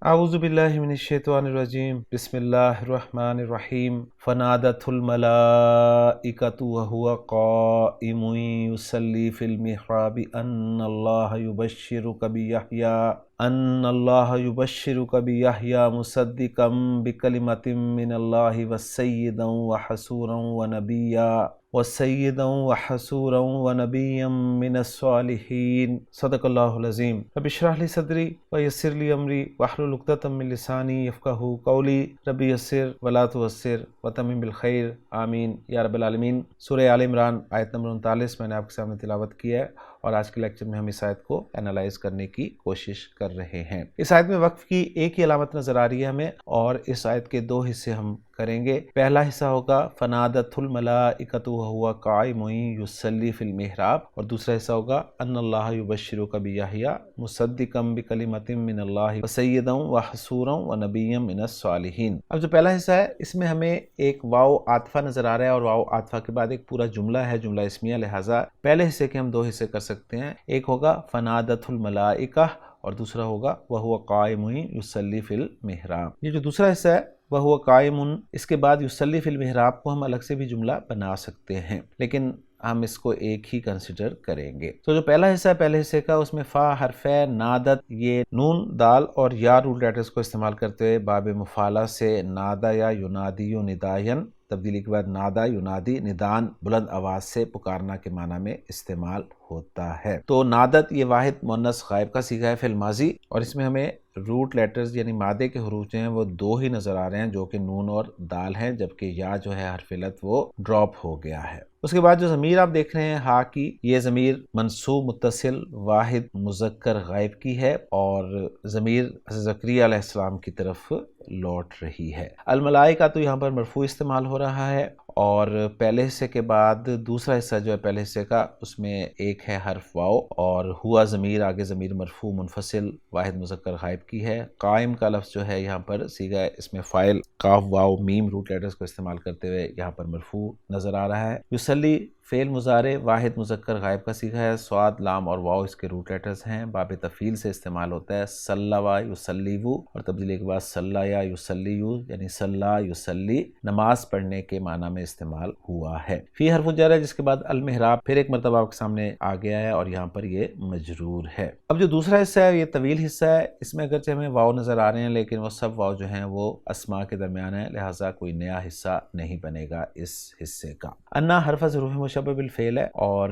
اعوذ باللہ من الشیطان الرجیم بسم اللہ الرحمن الرحیم فنادته الملائکۃ وهو قائم یصلی فی المحراب ان اللہ یبشرک مصدقا بکلمۃ من اللہ وسیدا ونبیا من الصالحین صدق اللہ العظیم۔ رب اشرح لی صدری ویسر لی امری واحلل عقدۃ من لسانی یفقہوا قولی رب یسر ولا تعسر وتمم بالخیر آمین یا رب العالمین۔ سورہ آل عمران آیت نمبر 39 میں نے آپ کے سامنے تلاوت کیا ہے، اور آج کے لیکچر میں ہم اس آیت کو انالائز کرنے کی کوشش کر رہے ہیں۔ اس آیت میں وقف کی ایک ہی علامت نظر آ رہی ہے ہمیں، اور اس آیت کے دو حصے ہم کریں گے۔ پہلا حصہ ہوگا فنادت الملائکۃ وہو قائم یصلی فی المحراب، اور دوسرا حصہ ہوگا ان اللہ یبشرک بیحییٰ مصدقا بکلمۃ من اللہ وسیدا وحصورا ونبیا من الصالحین۔ اب جو پہلا حصہ ہے اس میں ہمیں ایک واو عاطفہ نظر آ رہا ہے، اور واو عاطفہ کے بعد ایک پورا جملہ ہے، جملہ اسمیہ، لہٰذا پہلے حصے کے ہم دو حصے کر سکتے ہیں۔ ایک ہوگا فنادت الملائکہ، اور دوسرا ہوگا وہو قائم یصلی فی المحراب۔ یہ جو دوسرا حصہ ہے وہو قائم، اس کے بعد یصلی فی المحراب کو ہم الگ سے بھی جملہ بنا سکتے ہیں، لیکن ہم اس کو ایک ہی کنسیڈر کریں گے۔ تو جو پہلا حصہ ہے پہلے حصے کا، اس میں فا حرف نادت، یہ نون دال اور یا رول لیٹرز کو استعمال کرتے ہوئے باب مفعلہ سے نادا یا ینادی نداین، تبدیلی کے بعد نادا ینادی ندان، بلند آواز سے پکارنا کے معنی میں استعمال ہوتا ہے۔ تو نادت یہ واحد مؤنث غائب کا صیغہ ہے فی الماضی، اور اس میں ہمیں روٹ لیٹرز یعنی مادے کے حروف جو ہیں وہ دو ہی نظر آ رہے ہیں، جو کہ نون اور دال ہیں، جبکہ یا جو ہے حرف علت وہ ڈراپ ہو گیا ہے۔ اس کے بعد جو ضمیر آپ دیکھ رہے ہیں ہا کی، یہ ضمیر منصوب متصل واحد مذکر غائب کی ہے، اور ضمیر زکریا علیہ السلام کی طرف لوٹ رہی ہے۔ الملائکہ تو یہاں پر مرفوع استعمال ہو رہا ہے، اور پہلے حصے کے بعد دوسرا حصہ جو ہے پہلے حصے کا، اس میں ایک ہے حرف واو، اور ہوا ضمیر آگے ضمیر مرفوع منفصل واحد مذکر غائب کی ہے۔ قائم کا لفظ جو ہے یہاں پر صیغہ اس میں فاعل قاف واو میم روٹ لیٹرز کو استعمال کرتے ہوئے یہاں پر مرفوع نظر آ رہا ہے۔ یصلی فعل مضارع واحد مذکر غائب کا صیغہ ہے، صاد لام اور واو اس کے روٹ لیٹرز ہیں، باب تفعیل سے استعمال ہوتا ہے، صلی و یصلی و، اور تبدیلی کے بعد صلی یا یصلی یعنی صلی یصلی، نماز پڑھنے کے معنی میں استعمال ہوا ہے۔ فی حرف جر ہے، جس کے بعد المحراب پھر ایک مرتبہ آپ کے سامنے آ گیا ہے، اور یہاں پر یہ مجرور ہے۔ اب جو دوسرا حصہ ہے یہ طویل حصہ ہے، اس میں اگرچہ ہمیں واو نظر آ رہے ہیں، لیکن وہ سب واو جو ہیں وہ اسماء کے درمیان ہے، لہٰذا کوئی نیا حصہ نہیں بنے گا اس حصے کا۔ انا حرف ظروف مشبہ بالفعل ہے، اور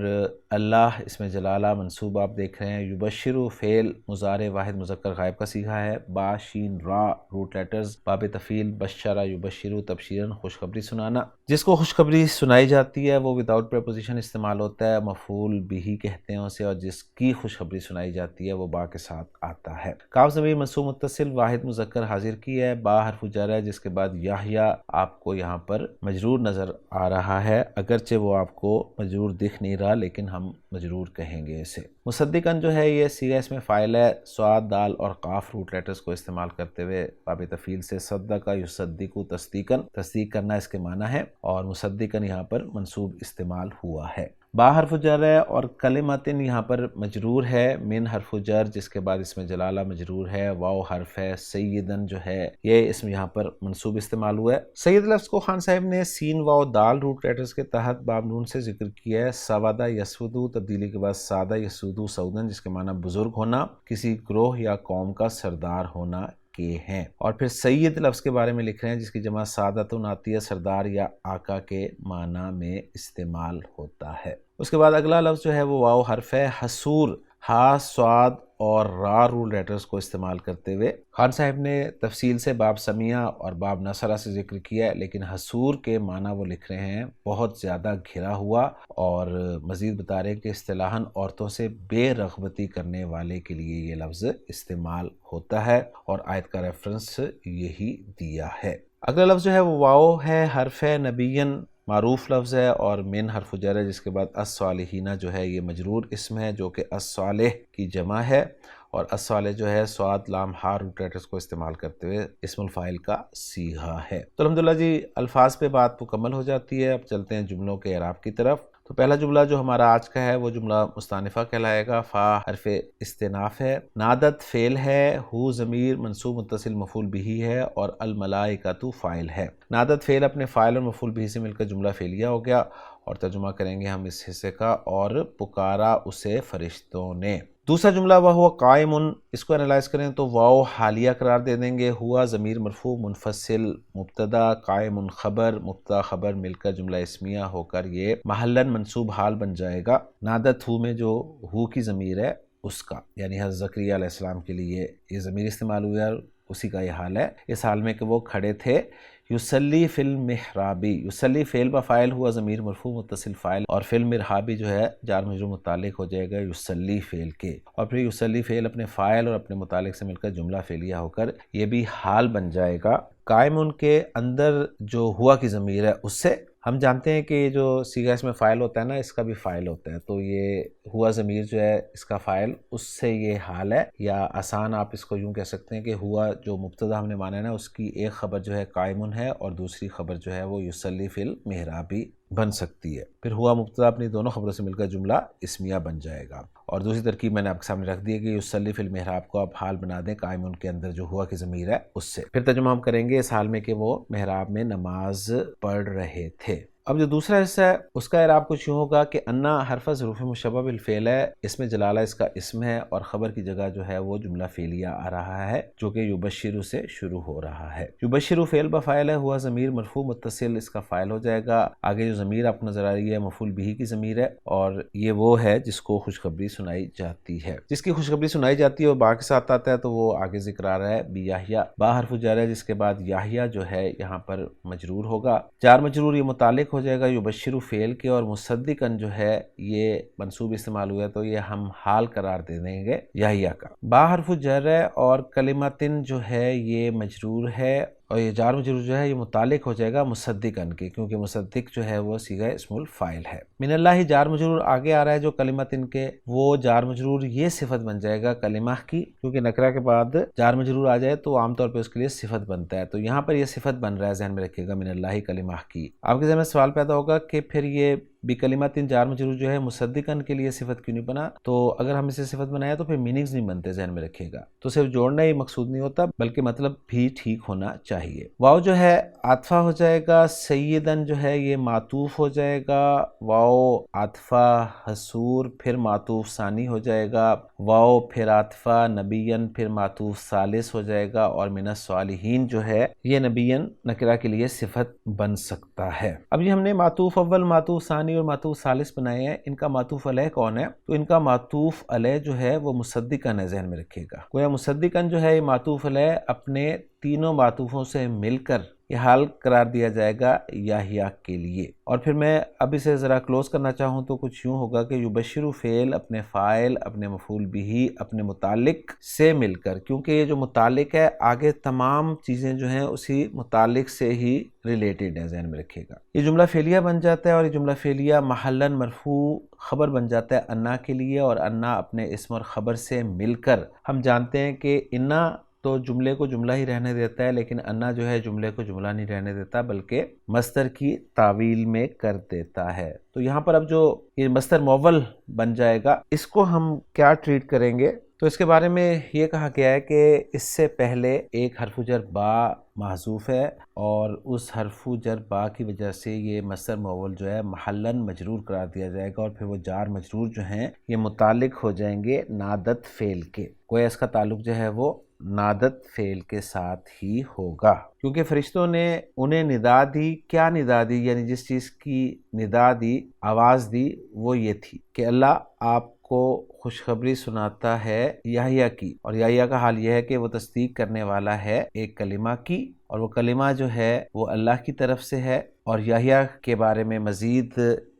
اللہ اس میں جلالہ منصوب آپ دیکھ رہے ہیں۔ یبشرو فعل مضارع واحد مذکر غائب کا صیغہ ہے، با شین را روٹ لیٹرز، باب تفعیل بشرا یبشرو تبشیرا خوشخبری سنانا۔ جس کو خوشخبری سنائی جاتی ہے وہ وداؤٹ پریپوزیشن استعمال ہوتا ہے، مفعول بھی کہتے ہیں اسے، اور جس کی خوشخبری سنائی جاتی ہے وہ با کے ساتھ آتا ہے۔ کاف ضمیر منصوب متصل واحد مذکر حاضر کی ہے، با حرف جر ہے، جس کے بعد یحییٰ آپ کو یہاں پر مجرور نظر آ رہا ہے، اگرچہ وہ آپ کو مجرور دکھ نہیں رہا، لیکن ہم مجرور کہیں گے اسے۔ مصدقاً جو ہے یہ صیغہ اس میں فاعل ہے، صاد دال اور قاف روٹ لیٹرز کو استعمال کرتے ہوئے باب تفعیل سے صدق یصدق تصدیقاً، تصدیق کرنا اس کے معنی ہے، اور مصدقاً یہاں پر منصوب استعمال ہوا ہے۔ با حرف جر ہے، اور کلمتن یہاں پر مجرور ہے، من حرف جر جس کے بعد اس میں جلالہ مجرور ہے، واو حرف ہے، سیدن جو ہے یہ اسم یہاں پر منصوب استعمال ہوا ہے۔ سید لفظ کو خان صاحب نے سین واو دال روٹ لیٹرز کے تحت باب نون سے ذکر کیا ہے، سوادہ یسودو تبدیلی کے بعد سادہ یسودو سودن، جس کے معنی بزرگ ہونا، کسی گروہ یا قوم کا سردار ہونا کے ہیں۔ اور پھر سید لفظ کے بارے میں لکھ رہے ہیں، جس کی جمع سعادتن آتی ہے، سردار یا آقا کے معنی میں استعمال ہوتا ہے۔ اس کے بعد اگلا لفظ جو ہے وہ واو حرف ہے، حصور ہا صاد اور را رول لیٹرز کو استعمال کرتے ہوئے خان صاحب نے تفصیل سے باب سمیہ اور باب نصرہ سے ذکر کیا ہے، لیکن حصور کے معنی وہ لکھ رہے ہیں بہت زیادہ گھرا ہوا، اور مزید بتا رہے ہیں کہ اصطلاحاً عورتوں سے بے رغبتی کرنے والے کے لیے یہ لفظ استعمال ہوتا ہے، اور آیت کا ریفرنس یہی دیا ہے۔ اگلا لفظ جو ہے وہ واو ہے، حرف ہے، نبیًا معروف لفظ ہے، اور من حرف جر ہے، جس کے بعد الصالحین جو ہے یہ مجرور اسم ہے، جو کہ الصالح کی جمع ہے، اور الصالح جو ہے صاد لام ہا روٹ لیٹرز کو استعمال کرتے ہوئے اسم الفاعل کا صیغہ ہے۔ تو الحمدللہ جی الفاظ پہ بات مکمل ہو جاتی ہے، اب چلتے ہیں جملوں کے اعراب کی طرف۔ تو پہلا جملہ جو ہمارا آج کا ہے وہ جملہ مستانفہ کہلائے گا. فا حرف استناف ہے. نادت فعل ہے. ہو ضمیر منصوب متصل مفعول بہ ہے اور الملائکۃ فاعل ہے. نادت فعل اپنے فاعل اور مفعول بہ سے مل کر جملہ فعلیہ ہو گیا. اور ترجمہ کریں گے ہم اس حصے کا. اور پکارا اسے فرشتوں نے. دوسرا جملہ وہو قائم، اس کو انالائز کریں تو واو حالیہ قرار دے دیں گے. ہوا ضمیر مرفوع منفصل مبتدا، قائم خبر، مبتدا خبر مل کر جملہ اسمیہ ہو کر یہ محلاً منصوب حال بن جائے گا. نادت ہو میں جو ہو کی ضمیر ہے اس کا، یعنی حضرت زکریا علیہ السلام کے لیے یہ ضمیر استعمال ہوا ہے، اسی کا یہ حال ہے اس حال میں کہ وہ کھڑے تھے. یصلی فی المحرابی، یصلی فعل بفاعل ہوا ضمیر مرفوع متصل فاعل، اور فی المرحابی جو ہے جار مجرور متعلق ہو جائے گا یصلی فعل کے. اور پھر یصلی فعل اپنے فاعل اور اپنے متعلق سے مل کر جملہ فعلیہ ہو کر یہ بھی حال بن جائے گا. قائم ان کے اندر جو ہوا کی ضمیر ہے اس سے ہم جانتے ہیں کہ جو صیغہ اس میں فاعل ہوتا ہے نا، اس کا بھی فاعل ہوتا ہے، تو یہ ہوا ضمیر جو ہے اس کا فاعل، اس سے یہ حال ہے. یا آسان آپ اس کو یوں کہہ سکتے ہیں کہ ہوا جو مبتدا ہم نے مانا ہے نا، اس کی ایک خبر جو ہے قائمن ہے اور دوسری خبر جو ہے وہ یصلی فی المحرابی بن سکتی ہے. پھر ہوا مبتدا اپنی دونوں خبروں سے مل کر جملہ اسمیہ بن جائے گا. اور دوسری ترکیب میں نے آپ کے سامنے رکھ دی ہے کہ یصلی فی المحراب کو آپ حال بنا دیں قائم ان کے اندر جو ہوا کی ضمیر ہے اس سے. پھر ترجمہ ہم کریں گے اس حال میں کہ وہ محراب میں نماز پڑھ رہے تھے. اب جو دوسرا حصہ ہے اس کا اعراب کچھ یوں ہوگا کہ انا حرف ظروف مشبہ بالفعل ہے. اس میں جلالہ اس کا اسم ہے اور خبر کی جگہ جو ہے وہ جملہ فعلیہ آ رہا ہے جو کہ یبشر سے شروع ہو رہا ہے. یبشر فعل بفاعل ہے. ہوا ضمیر مرفوع متصل اس کا فاعل ہو جائے گا. آگے جو ضمیر آپ کو نظر آ رہی ہے مفعول بہ کی ضمیر ہے اور یہ وہ ہے جس کو خوشخبری سنائی جاتی ہے. جس کی خوشخبری سنائی جاتی ہے وہ با کے ساتھ آتا ہے تو وہ آگے ذکر آ رہا ہے بیاحیہ. با حرف جر ہے جس کے بعد یاحیہ جو ہے یہاں پر مجرور ہوگا. جار مجرور یہ متعلق ہو جائے گا یبشر فعل کے اور مصدقاً جو ہے یہ منصوب استعمال ہوا ہے تو یہ ہم حال قرار دے دیں گے یاحیہ کا. با حرف جر ہے اور کلمتن جو ہے یہ مجرور ہے اور یہ جار مجرور جو ہے یہ متعلق ہو جائے گا مصدقاً کے، کیونکہ مصدق جو ہے وہ صیغہ اسم الفاعل ہے. من اللہ جار مجرور آگے آ رہا ہے جو کلمتن کے، وہ جار مجرور یہ صفت بن جائے گا کلمہ کی، کیونکہ نکرہ کے بعد جار مجرور آ جائے تو عام طور پہ اس کے لیے صفت بنتا ہے. تو یہاں پر یہ صفت بن رہا ہے، ذہن میں رکھیے گا من اللہ کلمہ کی. آپ کے ذہن میں سوال پیدا ہوگا کہ پھر یہ بکلمتن جار مجرور جو ہے مصدقاً کے لیے صفت کیوں نہیں بنا؟ تو اگر ہم اسے صفت بنایا تو پھر میننگز نہیں بنتے، ذہن میں رکھیے گا. تو صرف جوڑنا ہی مقصود نہیں ہوتا بلکہ مطلب بھی ٹھیک ہونا چاہیے. واو جو ہے عاطفہ ہو جائے گا. سیدن جو ہے یہ معطوف ہو جائے گا. واو عاطفہ حصور پھر معطوف ثانی ہو جائے گا. واو پھر عاطفہ نبیین پھر معطوف ثالث ہو جائے گا. اور من الصالحین جو ہے یہ نبیین نکرہ کے لیے صفت بن سکتا ہے. اب یہ ہم نے معطوف اول، معطوف ثانی اور معطوف ثالث بنائے ہیں. ان کا معطوف علیہ کون ہے؟ تو ان کا معطوف علیہ جو ہے وہ مصدقاً ہے، ذہن میں رکھیے گا. گویا مصدقاً جو ہے یہ معطوف علیہ اپنے تینوں معطوفوں سے مل کر یہ حال قرار دیا جائے گا یاحیہ کے لیے. اور پھر میں اب اسے ذرا کلوز کرنا چاہوں تو کچھ یوں ہوگا کہ یبشر فعل اپنے فاعل اپنے مفعول بہ اپنے متعلق سے مل کر، کیونکہ یہ جو متعلق ہے آگے تمام چیزیں جو ہیں اسی متعلق سے ہی ریلیٹڈ ہیں، ذہن میں رکھیے گا. یہ جملہ فعلیہ بن جاتا ہے اور یہ جملہ فعلیہ محلاً مرفوع خبر بن جاتا ہے انا کے لیے. اور انا اپنے اسم اور خبر سے مل کر ہم جانتے ہیں کہ انا تو جملے کو جملہ ہی رہنے دیتا ہے، لیکن انا جو ہے جملے کو جملہ نہیں رہنے دیتا بلکہ مصدر کی تعویل میں کر دیتا ہے. تو یہاں پر اب جو یہ مصدر مؤول بن جائے گا اس کو ہم کیا ٹریٹ کریں گے؟ تو اس کے بارے میں یہ کہا گیا ہے کہ اس سے پہلے ایک حرف جر با محذوف ہے اور اس حرف جر با کی وجہ سے یہ مصدر مؤول جو ہے محلاً مجرور قرار دیا جائے گا. اور پھر وہ جار مجرور جو ہیں یہ متعلق ہو جائیں گے نادت فعل کے. گویا اس کا تعلق جو ہے وہ نادت فعل کے ساتھ ہی ہوگا، کیونکہ فرشتوں نے انہیں ندا دی. کیا ندا دی؟ یعنی جس چیز کی ندا دی، آواز دی، وہ یہ تھی کہ اللہ آپ کو خوشخبری سناتا ہے یحییٰ کی. اور یحییٰ کا حال یہ ہے کہ وہ تصدیق کرنے والا ہے ایک کلمہ کی، اور وہ کلمہ جو ہے وہ اللہ کی طرف سے ہے. اور یحییٰ کے بارے میں مزید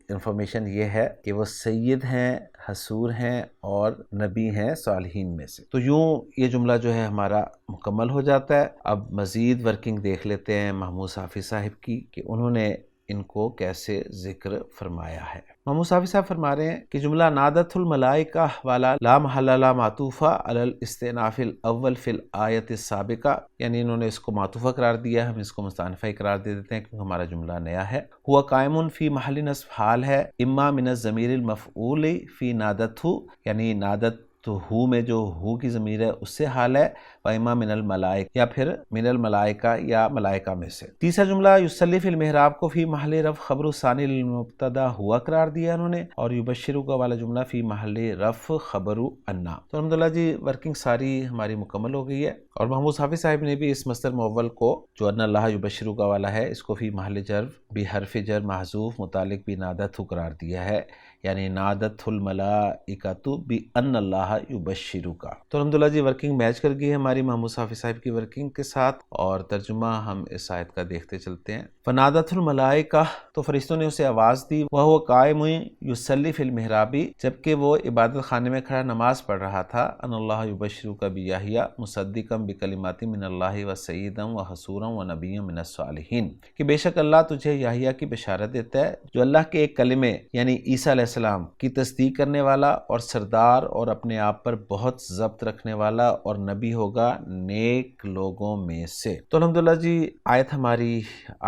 انفارمیشن یہ ہے کہ وہ سید ہیں، حصور ہیں اور نبی ہیں صالحین میں سے. تو یوں یہ جملہ جو ہے ہمارا مکمل ہو جاتا ہے. اب مزید ورکنگ دیکھ لیتے ہیں محمود صافی صاحب کی کہ انہوں نے ان کو کیسے ذکر فرمایا ہے۔ محمود صافی صاحب فرما رہے ہیں کہ جملہ نادت الملائکہ والا لا محل لا معطوفہ علی الاستئناف الاول فی الآیت السابقہ، یعنی انہوں نے اس کو معطوفہ قرار دیا، ہم اس کو مستأنفہ قرار دے دیتے ہیں کیونکہ ہمارا جملہ نیا ہے۔ ہوا قائم فی محل نصب حال ہے، اما من الضمیر المفعول فی نادتہ، یعنی نادت تو ہو میں جو ہو کی ضمیر ہے اس سے حال ہے، وَإِمَّا مِنَ الْمَلَائِكَ، یا پھر من الملائکہ یا ملائکہ میں سے۔ تیسرا جملہ یصلی فی المحراب کو فی محل رفع خبر ثانی للمبتدا ہوا قرار دیا انہوں نے، اور یبشرک والا جملہ فی محل رفع خبر انا۔ تو الحمدللہ جی ورکنگ ساری ہماری مکمل ہو گئی ہے، اور محمود صافی صاحب نے بھی اس مصدر مؤول کو جو ان اللہ یبشرک والا ہے اس کو فی محل جر بحرف جر محذوف متعلق بنادت قرار دیا ہے، یعنی نادت الملائکۃ بان اللہ یبشرک۔ تو الحمدللہ جی ورکنگ میچ کر گئی ہے ہماری محمود صافی صاحب کی ورکنگ کے ساتھ، اور ترجمہ ہم اس آیت کا دیکھتے چلتے ہیں۔ فنادت الملائکہ، تو فرشتوں نے اسے آواز دی، وہو قائم یصلی فی المحراب، جبکہ وہ عبادت خانے میں کھڑا نماز پڑھ رہا تھا، ان اللہ یبشرک بیحییٰ مصدقا بکلمات من اللہ وسیدا وحصورا ونبیا من الصالحین، کہ بے شک اللہ تجھے یحییٰ کی بشارت دیتا ہے جو اللہ کے ایک کلمے یعنی عیسیٰ علیہ السلام کی تصدیق کرنے والا اور سردار اور اپنے آپ پر بہت ضبط رکھنے والا اور نبی ہوگا نیک لوگوں میں سے۔ تو الحمدللہ جی آیت ہماری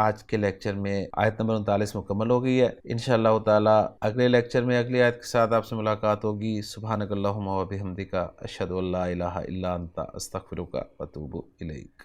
آج کے لیکچر میں آیت نمبر 39 مکمل ہو گئی ہے۔ انشاءاللہ تعالی اگلے لیکچر میں اگلی آیت کے ساتھ آپ سے ملاقات ہوگی۔ سبحانک اللہم و بحمدک، اشہد ان لا الہ الا انت، استغفرک و اتوب الیک۔